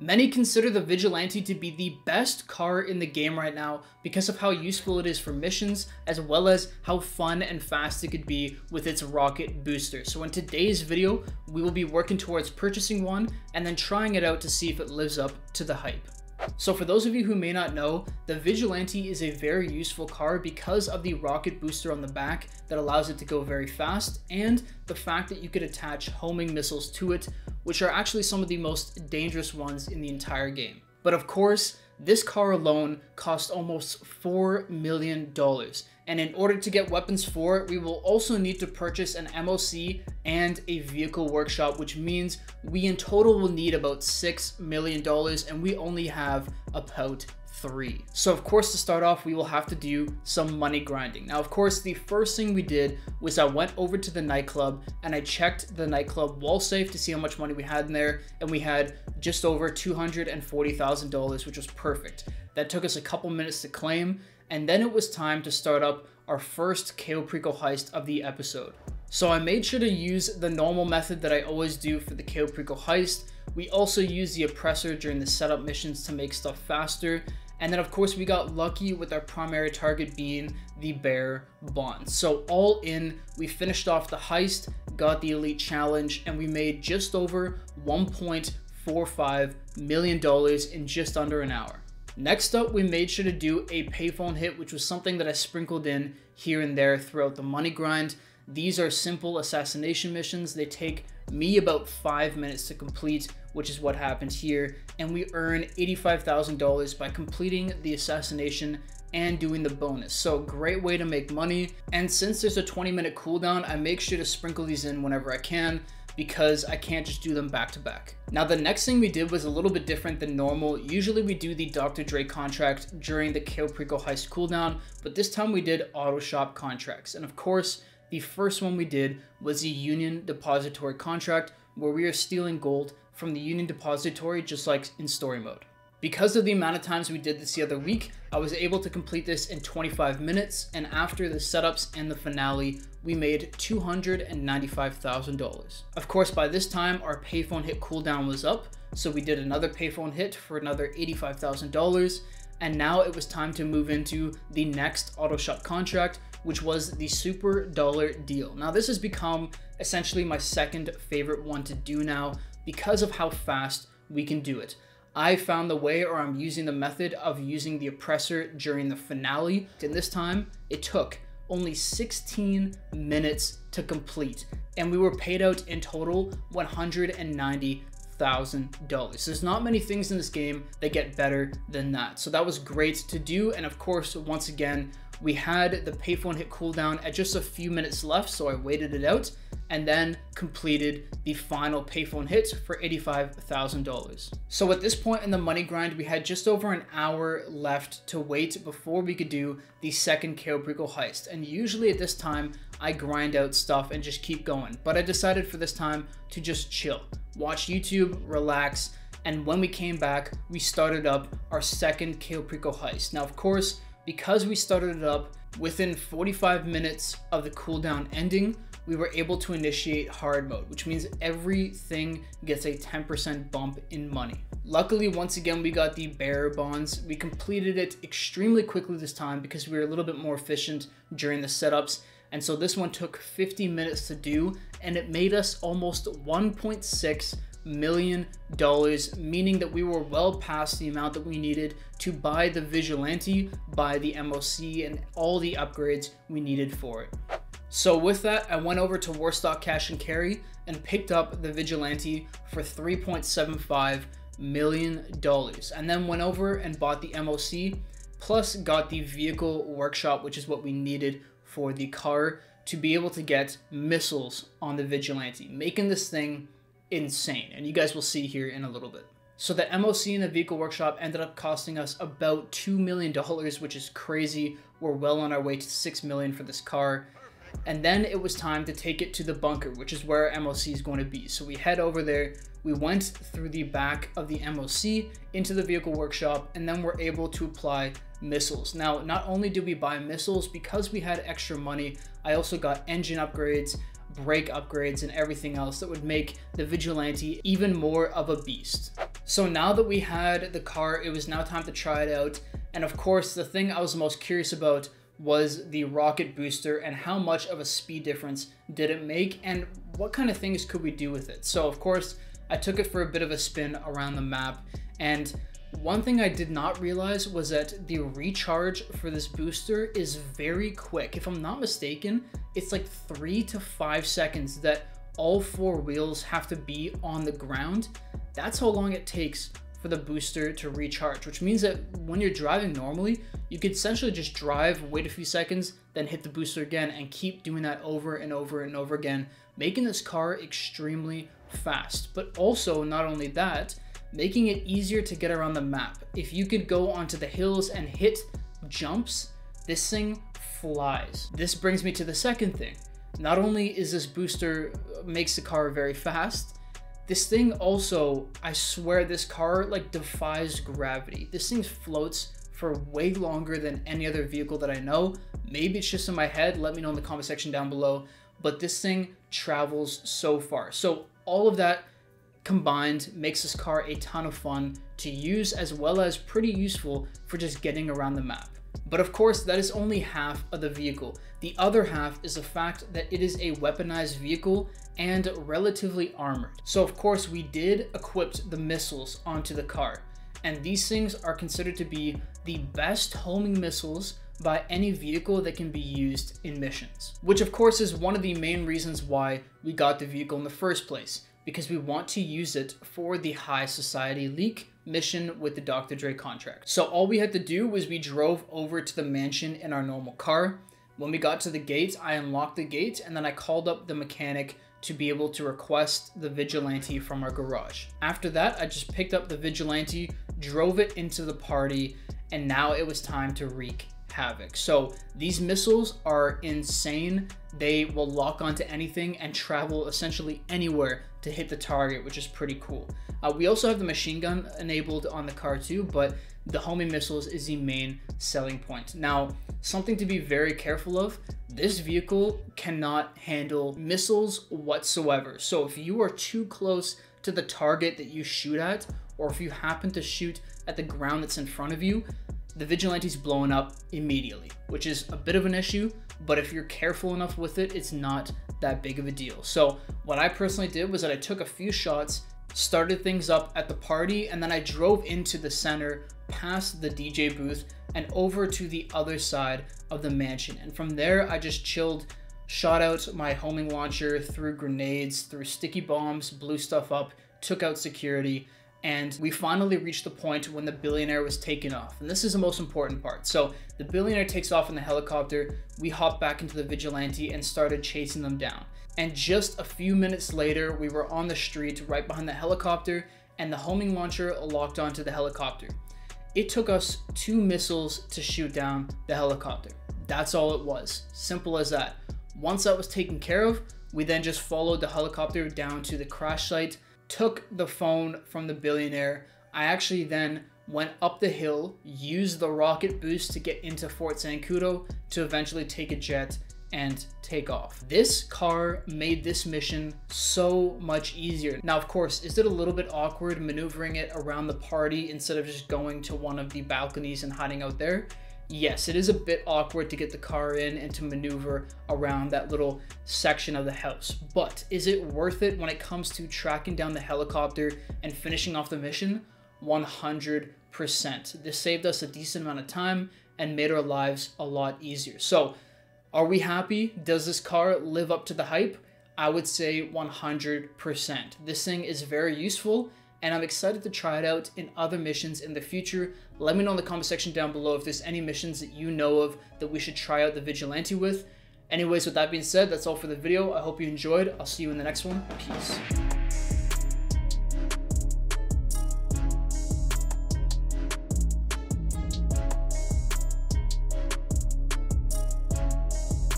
Many consider the Vigilante to be the best car in the game right now because of how useful it is for missions, as well as how fun and fast it could be with its rocket booster. So in today's video, we will be working towards purchasing one and then trying it out to see if it lives up to the hype. So for those of you who may not know, the Vigilante is a very useful car because of the rocket booster on the back that allows it to go very fast, and the fact that you could attach homing missiles to it, which are actually some of the most dangerous ones in the entire game. But of course, this car alone cost almost $4 million. And in order to get weapons for it, we will also need to purchase an MOC and a vehicle workshop, which means we in total will need about $6 million, and we only have about 3. So of course, to start off, we will have to do some money grinding. Now, of course, the first thing we did was I went over to the nightclub and I checked the nightclub wall safe to see how much money we had in there, and we had just over $240,000, which was perfect. That took us a couple minutes to claim, and then it was time to start up our first Cayo Perico heist of the episode. So I made sure to use the normal method that I always do for the Cayo Perico heist. We also use the oppressor during the setup missions to make stuff faster. And then of course we got lucky with our primary target being the bear bonds. So all in, we finished off the heist, got the elite challenge, and we made just over $1.45 million in just under an hour. Next up, we made sure to do a payphone hit, which was something that I sprinkled in here and there throughout the money grind. These are simple assassination missions. They take me about 5 minutes to complete, which is what happened here. And we earn $85,000 by completing the assassination and doing the bonus. So great way to make money. And since there's a 20-minute cooldown, I make sure to sprinkle these in whenever I can, because I can't just do them back to back. Now, the next thing we did was a little bit different than normal. Usually we do the Dr. Dre contract during the Cayo Perico heist cooldown, but this time we did auto shop contracts. And of course, the first one we did was the Union Depository contract, where we are stealing gold from the Union Depository, just like in story mode. Because of the amount of times we did this the other week, I was able to complete this in 25 minutes, and after the setups and the finale, we made $295,000. Of course, by this time, our payphone hit cooldown was up, so we did another payphone hit for another $85,000, and now it was time to move into the next auto shop contract, which was the Super Dollar Deal. Now, this has become essentially my second favorite one to do now because of how fast we can do it. I found the way, or I'm using the method of using the oppressor during the finale, and this time it took only 16 minutes to complete, and we were paid out in total $190,000. There's not many things in this game that get better than that, so that was great to do. And of course, once again, we had the payphone hit cooldown at just a few minutes left, so I waited it out and then completed the final payphone hit for $85,000. So at this point in the money grind, we had just over an hour left to wait before we could do the second Cayo Perico heist. And usually at this time, I grind out stuff and just keep going. But I decided for this time to just chill, watch YouTube, relax, and when we came back, we started up our second Cayo Perico heist. Now, of course, because we started it up within 45 minutes of the cooldown ending, we were able to initiate hard mode, which means everything gets a 10% bump in money. Luckily, once again, we got the bearer bonds. We completed it extremely quickly this time because we were a little bit more efficient during the setups. And so this one took 50 minutes to do, and it made us almost $1.6 million, meaning that we were well past the amount that we needed to buy the Vigilante, buy the MOC, and all the upgrades we needed for it. So with that, I went over to Warstock Cash and Carry and picked up the Vigilante for $3.75 million, and then went over and bought the MOC, plus got the vehicle workshop, which is what we needed for the car to be able to get missiles on the Vigilante, making this thing insane, and you guys will see here in a little bit. So the MOC and the vehicle workshop ended up costing us about $2 million, which is crazy. We're well on our way to $6 million for this car. And then it was time to take it to the bunker, which is where our MOC is going to be. So we head over there, we went through the back of the MOC into the vehicle workshop, and then we're able to apply missiles. Now, not only did we buy missiles, because we had extra money, I also got engine upgrades, brake upgrades, and everything else that would make the Vigilante even more of a beast. So now that we had the car, it was now time to try it out. And of course, the thing I was most curious about was the rocket booster and how much of a speed difference did it make and what kind of things could we do with it. So of course, I took it for a bit of a spin around the map, and one thing I did not realize was that the recharge for this booster is very quick. If I'm not mistaken, it's like 3 to 5 seconds that all 4 wheels have to be on the ground. That's how long it takes for the booster to recharge, which means that when you're driving normally, you could essentially just drive, wait a few seconds, then hit the booster again and keep doing that over and over and over again, making this car extremely fast. But also, not only that, making it easier to get around the map. If you could go onto the hills and hit jumps, this thing flies. This brings me to the second thing. Not only is this booster makes the car very fast, this thing also, I swear this car like defies gravity. This thing floats for way longer than any other vehicle that I know. Maybe it's just in my head, let me know in the comment section down below, but this thing travels so far. So all of that combined makes this car a ton of fun to use, as well as pretty useful for just getting around the map. But of course, that is only half of the vehicle. The other half is the fact that it is a weaponized vehicle and relatively armored. So of course, we did equip the missiles onto the car, and these things are considered to be the best homing missiles by any vehicle that can be used in missions, which of course is one of the main reasons why we got the vehicle in the first place, because we want to use it for the High Society leak mission with the Dr. Dre contract. So all we had to do was we drove over to the mansion in our normal car. When we got to the gate, I unlocked the gate, and then I called up the mechanic to be able to request the Vigilante from our garage. After that, I just picked up the Vigilante, drove it into the party, and now it was time to wreak havoc. So these missiles are insane. They will lock onto anything and travel essentially anywhere to hit the target, which is pretty cool. We also have the machine gun enabled on the car too, but the homing missiles is the main selling point. Now, something to be very careful of, this vehicle cannot handle missiles whatsoever. So if you are too close to the target that you shoot at, or if you happen to shoot at the ground that's in front of you, the Vigilante's blowing up immediately, which is a bit of an issue, but if you're careful enough with it, it's not that big of a deal. So what I personally did was that I took a few shots, started things up at the party, and then I drove into the center, past the DJ booth, and over to the other side of the mansion. And from there, I just chilled, shot out my homing launcher, threw grenades, threw sticky bombs, blew stuff up, took out security, and we finally reached the point when the Billionaire was taken off. And this is the most important part. So the Billionaire takes off in the helicopter, we hop back into the Vigilante and started chasing them down. And just a few minutes later, we were on the street right behind the helicopter, and the homing launcher locked onto the helicopter. It took us 2 missiles to shoot down the helicopter. That's all it was. Simple as that. Once that was taken care of, we then just followed the helicopter down to the crash site, took the phone from the Billionaire. I actually then went up the hill, used the rocket boost to get into Fort Zancudo to eventually take a jet and take off. This car made this mission so much easier. Now, of course, is it a little bit awkward maneuvering it around the party instead of just going to one of the balconies and hiding out there? Yes, it is a bit awkward to get the car in and to maneuver around that little section of the house, but is it worth it when it comes to tracking down the helicopter and finishing off the mission? 100%. This saved us a decent amount of time and made our lives a lot easier. So, are we happy? Does this car live up to the hype? I would say 100%. This thing is very useful, and I'm excited to try it out in other missions in the future. Let me know in the comment section down below if there's any missions that you know of that we should try out the Vigilante with. Anyways, with that being said, that's all for the video. I hope you enjoyed. I'll see you in the next one. Peace.